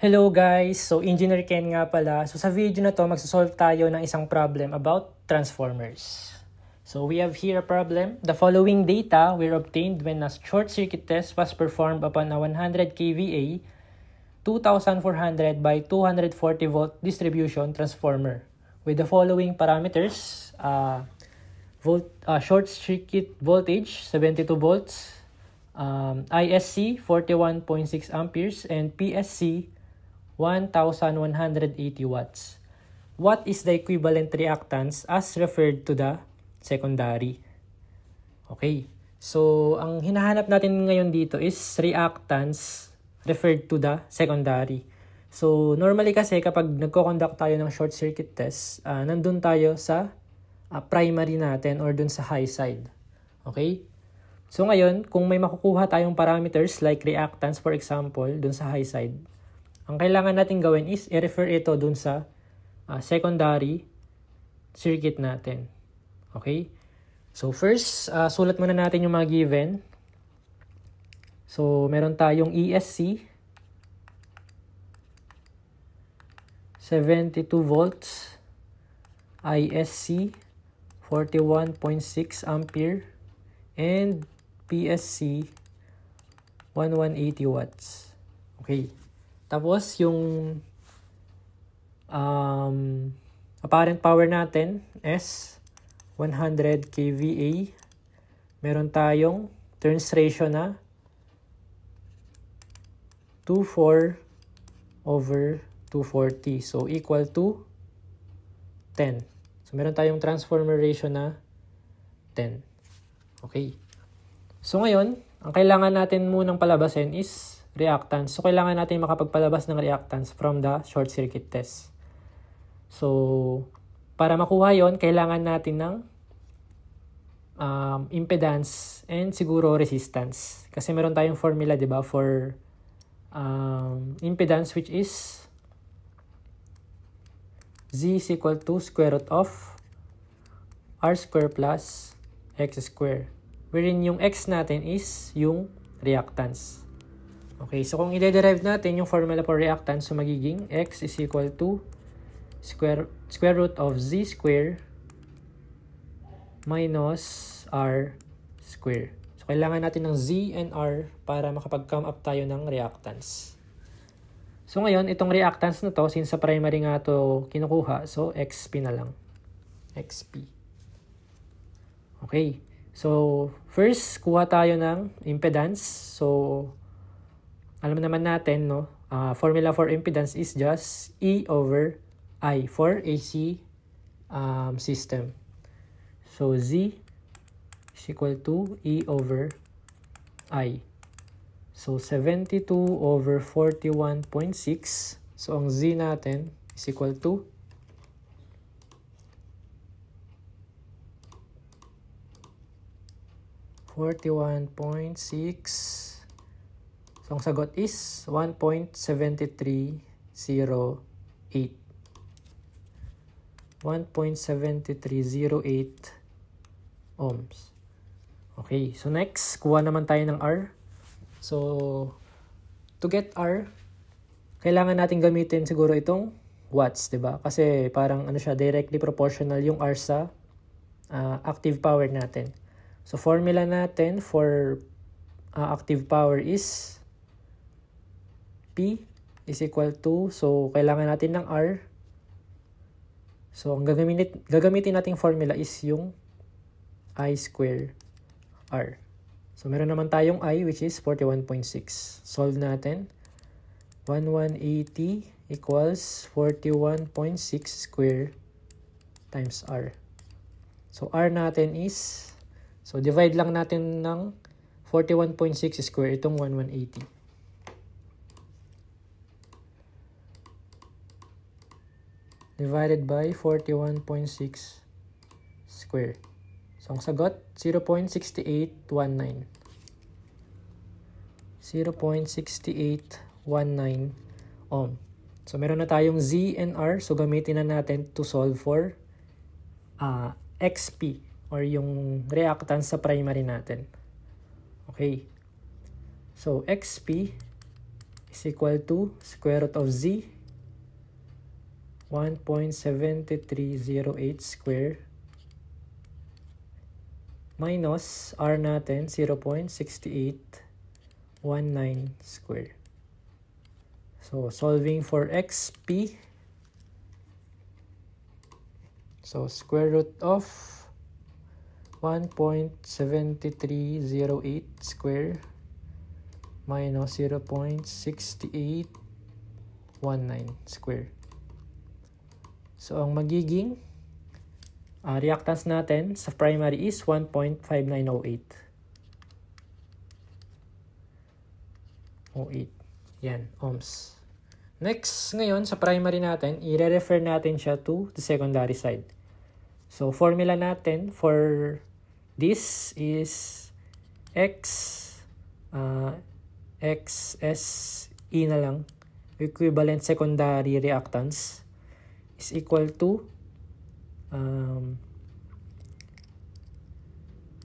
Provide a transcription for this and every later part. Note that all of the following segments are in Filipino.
Hello guys! So Engineer Ken nga pala. So sa video na to, magsosolve tayo ng isang problem about transformers. So we have here a problem. The following data were obtained when a short circuit test was performed upon a 100 kVA 2400 by 240 volt distribution transformer with the following parameters. Short circuit voltage 72 volts, ISC 41.6 amperes, and PSC 1,180 watts. What is the equivalent reactance as referred to the secondary? Okay, so ang hinahanap natin ngayon dito is reactance referred to the secondary. So normally kasi kapag nagko-conduct tayo ng short circuit test, nandun tayo sa primary natin or dun sa high side. Okay? So ngayon, kung may makukuha tayong parameters like reactance for example, dun sa high side, ang kailangan natin gawin is i-refer ito dun sa secondary circuit natin. Okay? So first, sulat muna natin yung mga given. So meron tayong ESC 72 volts, ISC 41.6 ampere, and PSC 1180 watts. Okay. Tapos yung apparent power natin is 100 kVA. Meron tayong turns ratio na 24/240. So equal to 10. So meron tayong transformer ratio na 10. Okay. So ngayon, ang kailangan natin munang palabasin is reactance. So kailangan natin makapagpalabas ng reactance from the short circuit test. So para makuha yon, kailangan natin ng impedance and siguro resistance. Kasi meron tayong formula, di ba, for impedance, which is Z is equal to square root of R square plus X square. Wherein yung X natin is yung reactance. Okay, so kung i-derive natin yung formula for reactance, so magiging X is equal to square root of Z square minus R square. So kailangan natin ng Z and R para makapag-come up tayo ng reactance. So ngayon, itong reactance na to, since sa primary nga to kinukuha, so XP na lang. XP. Okay. So first, kuha tayo ng impedance. So alam naman natin, no, formula for impedance is just E over I for AC system. So Z is equal to E over I. So 72 over 41.6. So ang Z natin is equal to 41.6. So, ang sagot is 1.7308. 1.7308 ohms. Okay, so next, kuha naman tayo ng R. So, to get R, kailangan natin gamitin siguro itong watts, diba? Kasi parang ano siya, directly proportional yung R sa active power natin. So, formula natin for active power is P is equal to, so kailangan natin ng R. So ang gagamitin nating formula is yung I square R. So meron naman tayong I, which is 41.6. Solve natin. 1180 equals 41.6 square times R. So R natin is, so divide lang natin ng 41.6 square itong 1180. Divided by 41.6 square. So, ang sagot, 0.6819. 0.6819 ohm. So, meron na tayong Z and R. So, gamitin na natin to solve for XP or yung reactance sa primary natin. Okay. So, XP is equal to square root of z 1.7308 square minus r natin 0.6819 square. So solving for xp, so square root of 1.7308 square minus 0.6819 square. So ang magiging reactance natin sa primary is 1.5908. Yan, ohms. Next, ngayon sa primary natin, i-refer natin siya to the secondary side. So formula natin for this is XSE na lang, equivalent secondary reactance, is equal to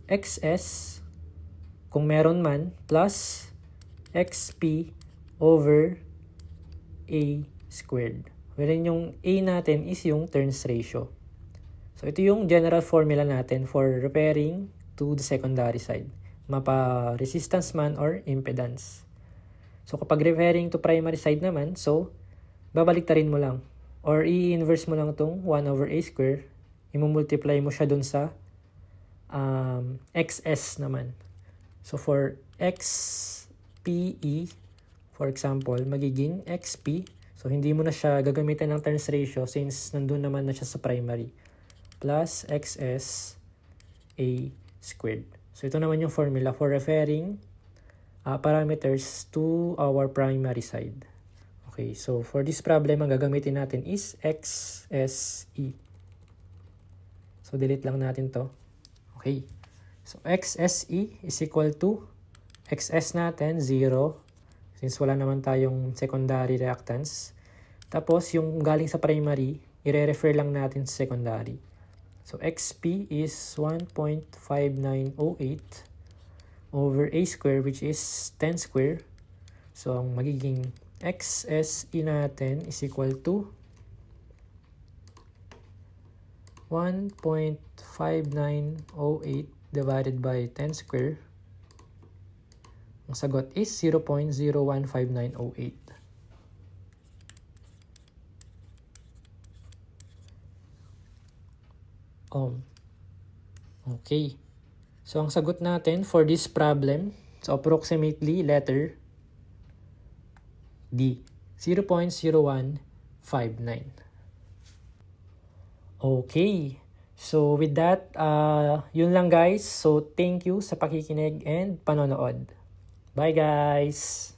XS kung meron man plus XP over A squared. Wherein yung A natin is yung turns ratio. So ito yung general formula natin for repairing to the secondary side. Mapa resistance man or impedance. So kapag repairing to primary side naman, so babaliktarin mo lang. Or i-inverse mo lang itong 1 over A square. I-multiply mo siya dun sa XS naman. So for XPE, for example, magiging XP. So hindi mo na siya gagamitin ng turns ratio since nandun naman na siya sa primary. Plus XS A squared. So ito naman yung formula for referring parameters to our primary side. Okay, so for this problem, ang gagamitin natin is XSE. So delete lang natin to. Okay, so XSE is equal to XS natin, 0. Since wala naman tayong secondary reactance. Tapos yung galing sa primary, i-refer lang natin sa secondary. So XP is 1.5908 over A square, which is 10 square. So ang magiging XSE natin is equal to 1.5908 divided by 10 square. Ang sagot is 0.015908. Ohm. Okay. So ang sagot natin for this problem, so approximately letter D, 0.0159. Okay. So with that, yun lang guys. So thank you sa pakikinig and panonood. Bye guys!